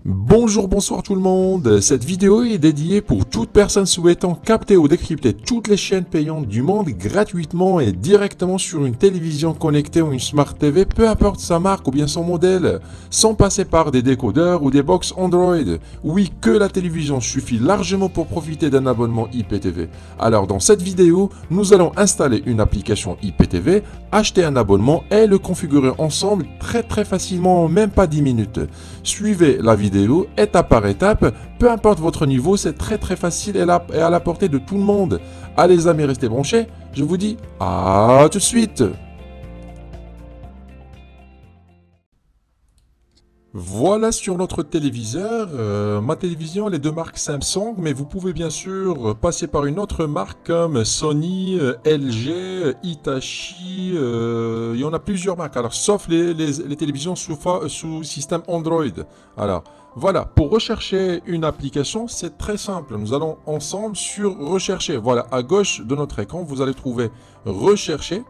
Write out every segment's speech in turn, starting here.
Bonjour, bonsoir tout le monde. Cette vidéo est dédiée pour toute personne souhaitant capter ou décrypter toutes les chaînes payantes du monde gratuitement et directement sur une télévision connectée ou une Smart TV, peu importe sa marque ou bien son modèle, sans passer par des décodeurs ou des box Android. Oui, que la télévision suffit largement pour profiter d'un abonnement IPTV. Alors dans cette vidéo, nous allons installer une application IPTV, acheter un abonnement et le configurer ensemble très facilement en même pas 10 minutes. Suivez la vidéo étape par étape, peu importe votre niveau, c'est très facile et à la portée de tout le monde. Allez les amis, restez branchés, je vous dis à tout de suite. Voilà sur notre téléviseur, ma télévision elle est de marque Samsung, mais vous pouvez bien sûr passer par une autre marque comme Sony, LG, Hitachi, il y en a plusieurs marques, alors sauf les télévisions sous système Android. Alors voilà, pour rechercher une application, c'est très simple, nous allons ensemble sur rechercher. Voilà, à gauche de notre écran, vous allez trouver rechercher.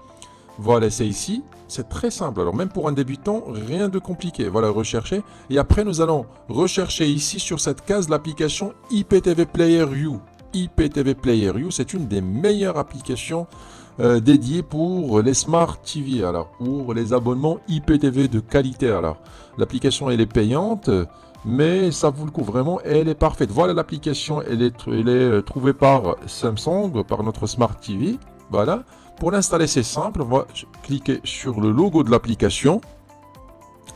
Voilà, c'est ici. C'est très simple. Alors, même pour un débutant, rien de compliqué. Voilà, rechercher. Et après, nous allons rechercher ici sur cette case l'application IPTV Player U. IPTV Player U, c'est une des meilleures applications dédiées pour les Smart TV. Alors, pour les abonnements IPTV de qualité. Alors, l'application, elle est payante. Mais ça vaut le coup, vraiment, elle est parfaite. Voilà, l'application, elle est trouvée par Samsung, par notre Smart TV. Voilà. Pour l'installer, c'est simple. On va cliquer sur le logo de l'application.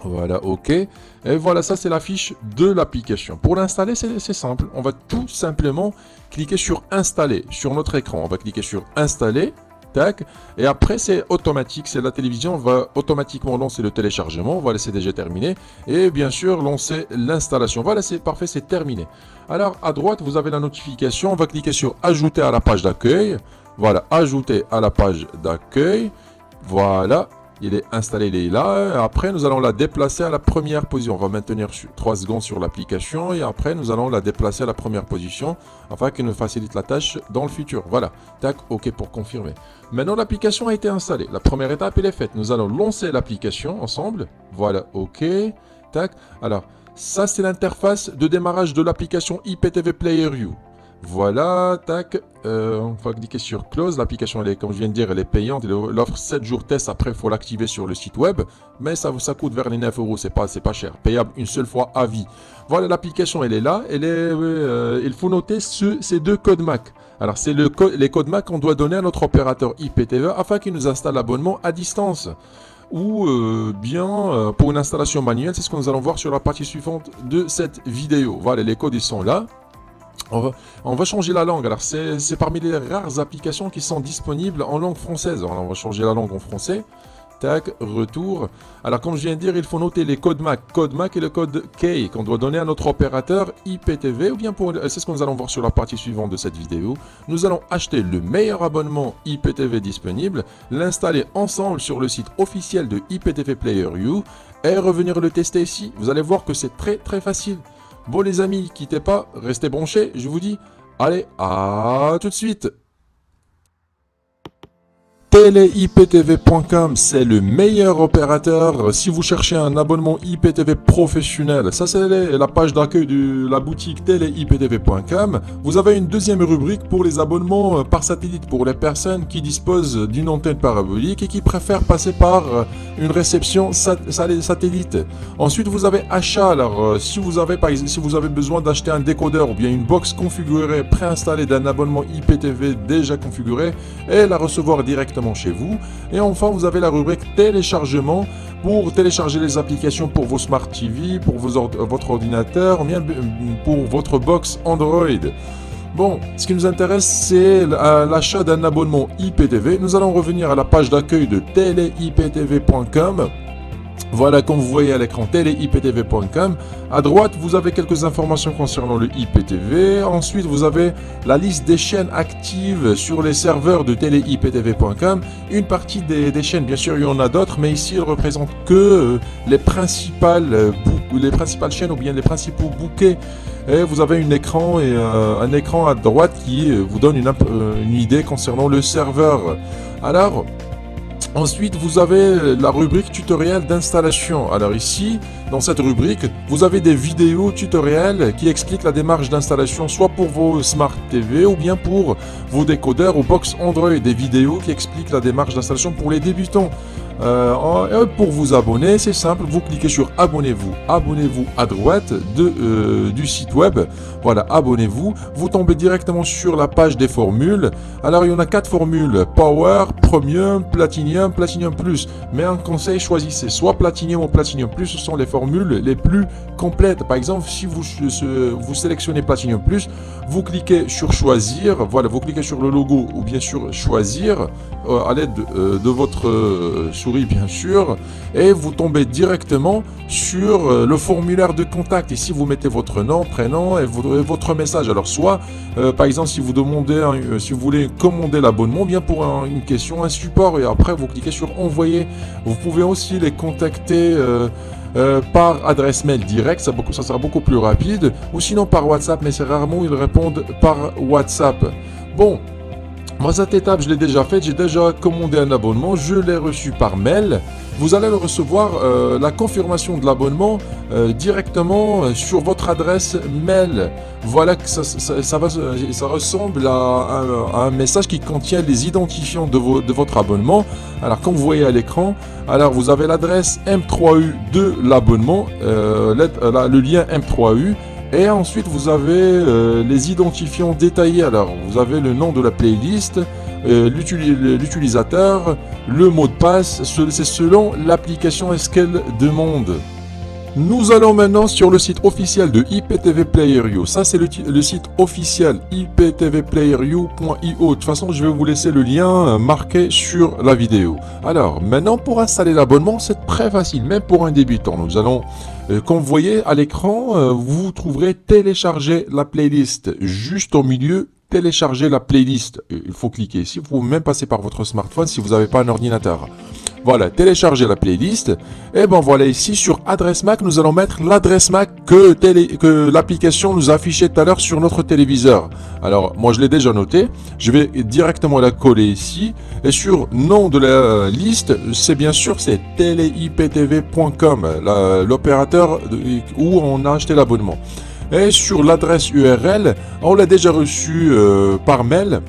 Voilà, OK. Et voilà, ça, c'est la fiche de l'application. Pour l'installer, c'est simple. On va tout simplement cliquer sur Installer sur notre écran. On va cliquer sur Installer. Tac. Et après, c'est automatique. C'est la télévision va automatiquement lancer le téléchargement. Voilà, c'est déjà terminé. Et bien sûr, lancer l'installation. Voilà, c'est parfait, c'est terminé. Alors, à droite, vous avez la notification. On va cliquer sur Ajouter à la page d'accueil. Voilà, ajouter à la page d'accueil. Voilà, il est installé, il est là. Après, nous allons la déplacer à la première position. On va maintenir 3 secondes sur l'application et après, nous allons la déplacer à la première position afin qu'elle nous facilite la tâche dans le futur. Voilà, tac, OK pour confirmer. Maintenant, l'application a été installée. La première étape, elle est faite. Nous allons lancer l'application ensemble. Voilà, OK, tac. Alors, ça, c'est l'interface de démarrage de l'application IPTV Player U. Voilà, tac, on va cliquer sur Close. L'application, comme je viens de dire, elle est payante. Elle offre 7 jours test. Après, il faut l'activer sur le site web. Mais ça coûte vers les 9 €. C'est pas cher. Payable une seule fois à vie. Voilà, l'application, elle est là. Il faut noter ces deux codes MAC. Alors, c'est les codes MAC qu'on doit donner à notre opérateur IPTV afin qu'il nous installe l'abonnement à distance. Ou bien pour une installation manuelle. C'est ce que nous allons voir sur la partie suivante de cette vidéo. Voilà, les codes, ils sont là. On va changer la langue. Alors, c'est parmi les rares applications qui sont disponibles en langue française. Alors, on va changer la langue en français. Tac, retour. Alors, comme je viens de dire, il faut noter les codes MAC. Code MAC et le code Key qu'on doit donner à notre opérateur IPTV. Ou bien c'est ce que nous allons voir sur la partie suivante de cette vidéo. Nous allons acheter le meilleur abonnement IPTV disponible, l'installer ensemble sur le site officiel de IPTV Player U et revenir le tester ici. Vous allez voir que c'est très facile. Bon les amis, quittez pas, restez branchés, je vous dis, allez, à tout de suite. TeleIPTV.com, c'est le meilleur opérateur si vous cherchez un abonnement IPTV professionnel. Ça, c'est la page d'accueil de la boutique TeleIPTV.com. Vous avez une deuxième rubrique pour les abonnements par satellite, pour les personnes qui disposent d'une antenne parabolique et qui préfèrent passer par une réception satellite. Ensuite, vous avez achat. Alors, si vous avez besoin d'acheter un décodeur ou bien une box configurée, préinstallée d'un abonnement IPTV déjà configuré et la recevoir directement chez vous. Et enfin, vous avez la rubrique téléchargement pour télécharger les applications pour vos Smart TV, pour votre ordinateur, ou bien pour votre box Android. Bon, ce qui nous intéresse, c'est l'achat d'un abonnement IPTV. Nous allons revenir à la page d'accueil de teleiptv.com. Voilà, comme vous voyez à l'écran, teleiptv.com. À droite, vous avez quelques informations concernant le IPTV. Ensuite, vous avez la liste des chaînes actives sur les serveurs de teleiptv.com. Une partie des chaînes, bien sûr, il y en a d'autres, mais ici, elles représentent que les principales chaînes ou bien les principaux bouquets. Et vous avez un écran à droite qui vous donne une idée concernant le serveur. Alors, Ensuite, vous avez la rubrique tutoriel d'installation. Alors ici, dans cette rubrique, vous avez des vidéos tutoriels qui expliquent la démarche d'installation, soit pour vos Smart TV ou bien pour vos décodeurs ou box Android. Des vidéos qui expliquent la démarche d'installation pour les débutants. Pour vous abonner, c'est simple, vous cliquez sur abonnez-vous. Abonnez-vous à droite du site web. Voilà, abonnez-vous. Vous tombez directement sur la page des formules. Alors, il y en a 4 formules. Power, Premium, Platinum, Platinum Plus. Mais un conseil, choisissez soit Platinum ou Platinum Plus. Ce sont les formules les plus complètes. Par exemple, si vous sélectionnez Platinum Plus, vous cliquez sur choisir. Voilà, vous cliquez sur le logo ou bien sur choisir à l'aide de votre souris, bien sûr. Et vous tombez directement sur le formulaire de contact. Ici, vous mettez votre nom, prénom et votre message. Alors, soit, par exemple, si vous demandez, si vous voulez commander l'abonnement, bien pour une question, un support, et après, vous cliquez sur envoyer. Vous pouvez aussi les contacter par adresse mail directe, ça sera beaucoup plus rapide, ou sinon par WhatsApp, mais c'est rarement ils répondent par WhatsApp. Bon. Moi, cette étape, je l'ai déjà faite. J'ai déjà commandé un abonnement. Je l'ai reçu par mail. Vous allez le recevoir, la confirmation de l'abonnement directement sur votre adresse mail. Voilà que ça ressemble à un message qui contient les identifiants de votre abonnement. Alors, comme vous voyez à l'écran, alors vous avez l'adresse M3U de l'abonnement, le lien M3U. Et ensuite, vous avez les identifiants détaillés. Alors, vous avez le nom de la playlist, l'utilisateur, le mot de passe. C'est selon l'application est-ce qu'elle demande. Nous allons maintenant sur le site officiel de IPTV Player U. Ça, c'est le site officiel iptvplayeru.io. De toute façon, je vais vous laisser le lien marqué sur la vidéo. Alors, maintenant, pour installer l'abonnement, c'est très facile, même pour un débutant. Nous allons, comme vous voyez à l'écran, vous trouverez télécharger la playlist juste au milieu. Télécharger la playlist. Il faut cliquer ici. Vous pouvez même passer par votre smartphone si vous n'avez pas un ordinateur. Voilà, télécharger la playlist. Et ben voilà, ici sur adresse MAC, nous allons mettre l'adresse MAC que l'application nous a affiché tout à l'heure sur notre téléviseur. Alors, moi je l'ai déjà noté. Je vais directement la coller ici. Et sur nom de la liste, c'est bien sûr, c'est teleiptv.com, l'opérateur où on a acheté l'abonnement. Et sur l'adresse URL, on l'a déjà reçu par mail.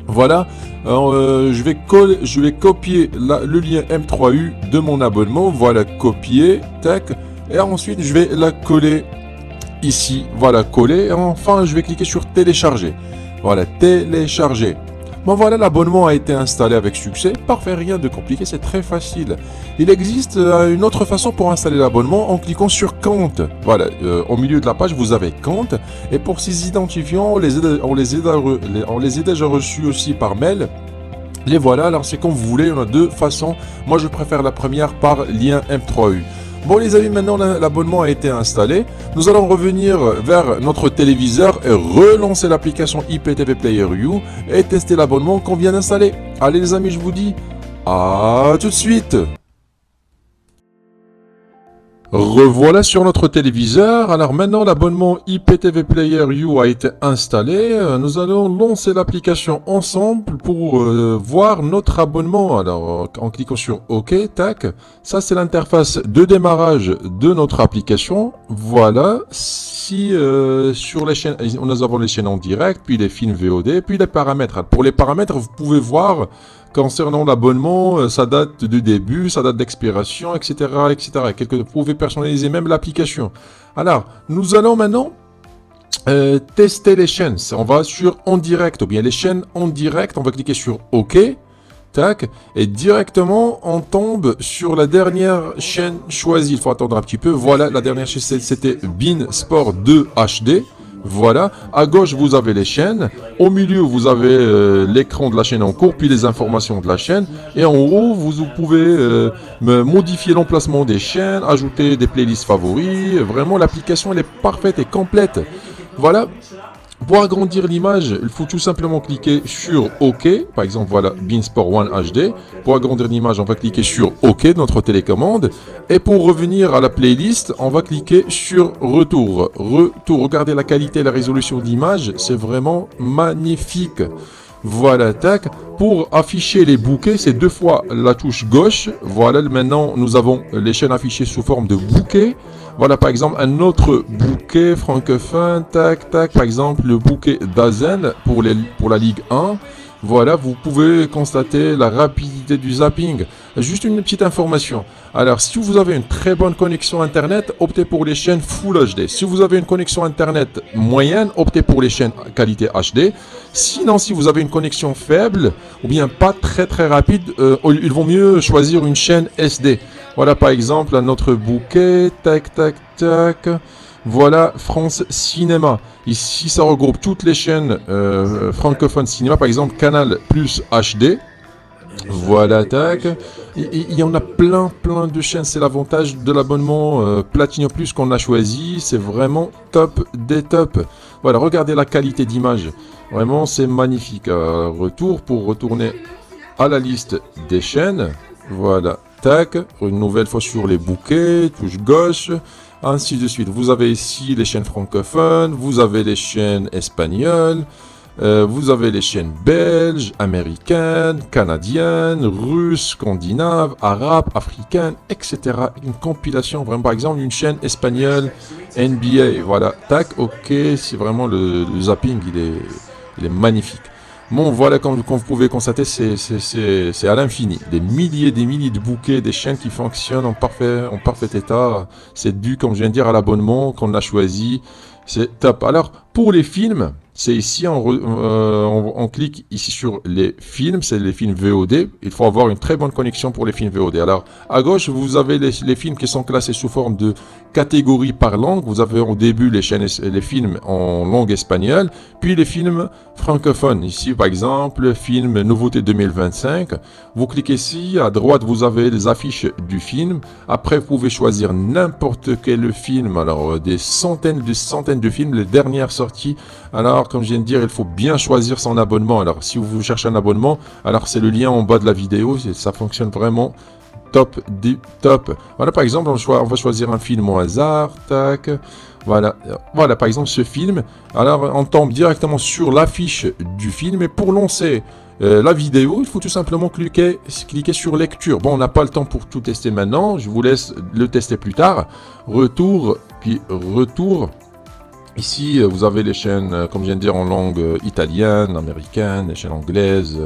Voilà, je vais copier le lien M3U de mon abonnement. Voilà, copier, tac. Et ensuite, je vais la coller ici. Voilà, coller. Et enfin, je vais cliquer sur télécharger. Voilà, télécharger. Bon voilà, l'abonnement a été installé avec succès. Parfait, rien de compliqué, c'est très facile. Il existe une autre façon pour installer l'abonnement en cliquant sur compte. Voilà, au milieu de la page, vous avez compte. Et pour ces identifiants, on les a déjà reçus aussi par mail. Les voilà, alors c'est comme vous voulez, il y en a deux façons. Moi, je préfère la première par lien M3U. Bon les amis, maintenant l'abonnement a été installé. Nous allons revenir vers notre téléviseur et relancer l'application IPTV Player U et tester l'abonnement qu'on vient d'installer. Allez les amis, je vous dis à tout de suite. Revoilà sur notre téléviseur. Alors maintenant l'abonnement IPTV Player U a été installé. Nous allons lancer l'application ensemble pour voir notre abonnement. Alors en cliquant sur OK, tac. Ça c'est l'interface de démarrage de notre application. Voilà. Si sur les chaînes, nous avons les chaînes en direct, puis les films VOD, puis les paramètres. Pour les paramètres, vous pouvez voir concernant l'abonnement, sa date de début, sa date d'expiration, etc., etc. Vous pouvez personnaliser même l'application. Alors, nous allons maintenant tester les chaînes. On va sur en direct, ou bien les chaînes en direct. On va cliquer sur OK. Tac. Et directement, on tombe sur la dernière chaîne choisie. Il faut attendre un petit peu. Voilà, la dernière chaîne, c'était Bein Sport 2 HD. Voilà, à gauche vous avez les chaînes, au milieu vous avez l'écran de la chaîne en cours, puis les informations de la chaîne, et en haut vous pouvez modifier l'emplacement des chaînes, ajouter des playlists favoris. Vraiment l'application elle est parfaite et complète. Voilà. Pour agrandir l'image, il faut tout simplement cliquer sur OK. Par exemple, voilà, Bein Sport 1 HD. Pour agrandir l'image, on va cliquer sur OK, notre télécommande. Et pour revenir à la playlist, on va cliquer sur Retour. Regardez la qualité et la résolution d'image, c'est vraiment magnifique. Voilà, tac. Pour afficher les bouquets, c'est 2 fois la touche gauche. Voilà, maintenant nous avons les chaînes affichées sous forme de bouquets. Voilà par exemple un autre bouquet francophone, tac, tac. Par exemple le bouquet d'Azen pour la Ligue 1. Voilà, vous pouvez constater la rapidité du zapping. Juste une petite information. Alors, si vous avez une très bonne connexion Internet, optez pour les chaînes Full HD. Si vous avez une connexion Internet moyenne, optez pour les chaînes qualité HD. Sinon, si vous avez une connexion faible ou bien pas très très rapide, il vaut mieux choisir une chaîne SD. Voilà par exemple un autre bouquet, tac tac tac. Voilà France Cinéma. Ici, ça regroupe toutes les chaînes francophones cinéma, par exemple Canal Plus HD. Voilà, tac. Il y en a plein de chaînes. C'est l'avantage de l'abonnement Platinum Plus qu'on a choisi. C'est vraiment top des tops. Voilà, regardez la qualité d'image. Vraiment, c'est magnifique. Retour pour retourner à la liste des chaînes. Voilà, tac. Une nouvelle fois sur les bouquets, touche gauche. Ainsi de suite. Vous avez ici les chaînes francophones, vous avez les chaînes espagnoles, vous avez les chaînes belges, américaines, canadiennes, russes, scandinaves, arabes, africaines, etc. Une compilation, vraiment par exemple une chaîne espagnole NBA. Voilà, tac, ok, c'est vraiment le zapping, il est magnifique. Bon, voilà, comme vous pouvez constater, c'est à l'infini. Des milliers de bouquets, des chaînes qui fonctionnent en parfait état. C'est dû, comme je viens de dire, à l'abonnement qu'on a choisi. C'est top. Alors, pour les films, c'est ici, on clique ici sur les films, c'est les films VOD. Il faut avoir une très bonne connexion pour les films VOD. Alors, à gauche, vous avez les films qui sont classés sous forme de catégorie par langue. Vous avez au début les films en langue espagnole, puis les films francophones. Ici, par exemple, film Nouveauté 2025. Vous cliquez ici, à droite, vous avez les affiches du film. Après, vous pouvez choisir n'importe quel film. Alors, des centaines de films, les dernières sorties. Alors, comme je viens de dire, il faut bien choisir son abonnement. Alors, si vous cherchez un abonnement, alors c'est le lien en bas de la vidéo. Ça fonctionne vraiment top, top. Voilà, par exemple, on va choisir un film au hasard. Tac. Voilà, par exemple, ce film. Alors, on tombe directement sur l'affiche du film. Et pour lancer la vidéo, il faut tout simplement cliquer sur lecture. Bon, on n'a pas le temps pour tout tester maintenant. Je vous laisse le tester plus tard. Retour, puis retour. Ici, vous avez les chaînes, comme je viens de dire, en langue italienne, américaine, les chaînes anglaises,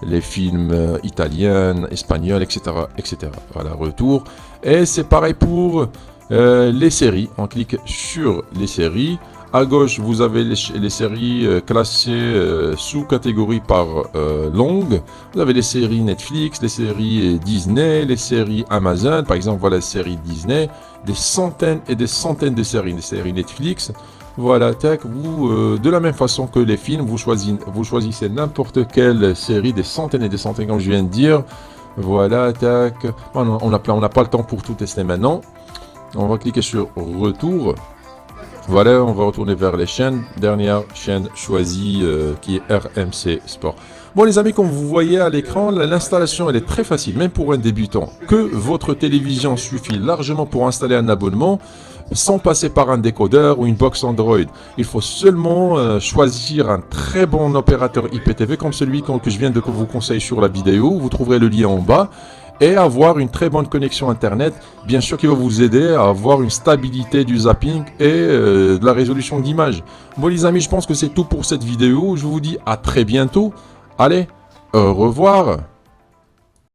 les films italiens, espagnols, etc., etc. Voilà, retour. Et c'est pareil pour les séries. On clique sur les séries. À gauche, vous avez les séries classées sous catégorie par langue. Vous avez les séries Netflix, les séries Disney, les séries Amazon. Par exemple, voilà les séries Disney. Des centaines et des centaines de séries. Les séries Netflix. Voilà, tac, vous, de la même façon que les films, vous choisissez n'importe quelle série, des centaines et des centaines, comme je viens de dire. Voilà, tac. On n'a pas le temps pour tout tester maintenant. On va cliquer sur Retour. Voilà, on va retourner vers les chaînes. Dernière chaîne choisie qui est RMC Sport. Bon les amis, comme vous voyez à l'écran, l'installation elle est très facile, même pour un débutant. Que votre télévision suffit largement pour installer un abonnement, sans passer par un décodeur ou une box Android. Il faut seulement choisir un très bon opérateur IPTV comme celui que je viens de vous conseiller sur la vidéo. Vous trouverez le lien en bas. Et avoir une très bonne connexion Internet, bien sûr qui va vous aider à avoir une stabilité du zapping et de la résolution d'image. Bon les amis, je pense que c'est tout pour cette vidéo. Je vous dis à très bientôt. Allez, au revoir.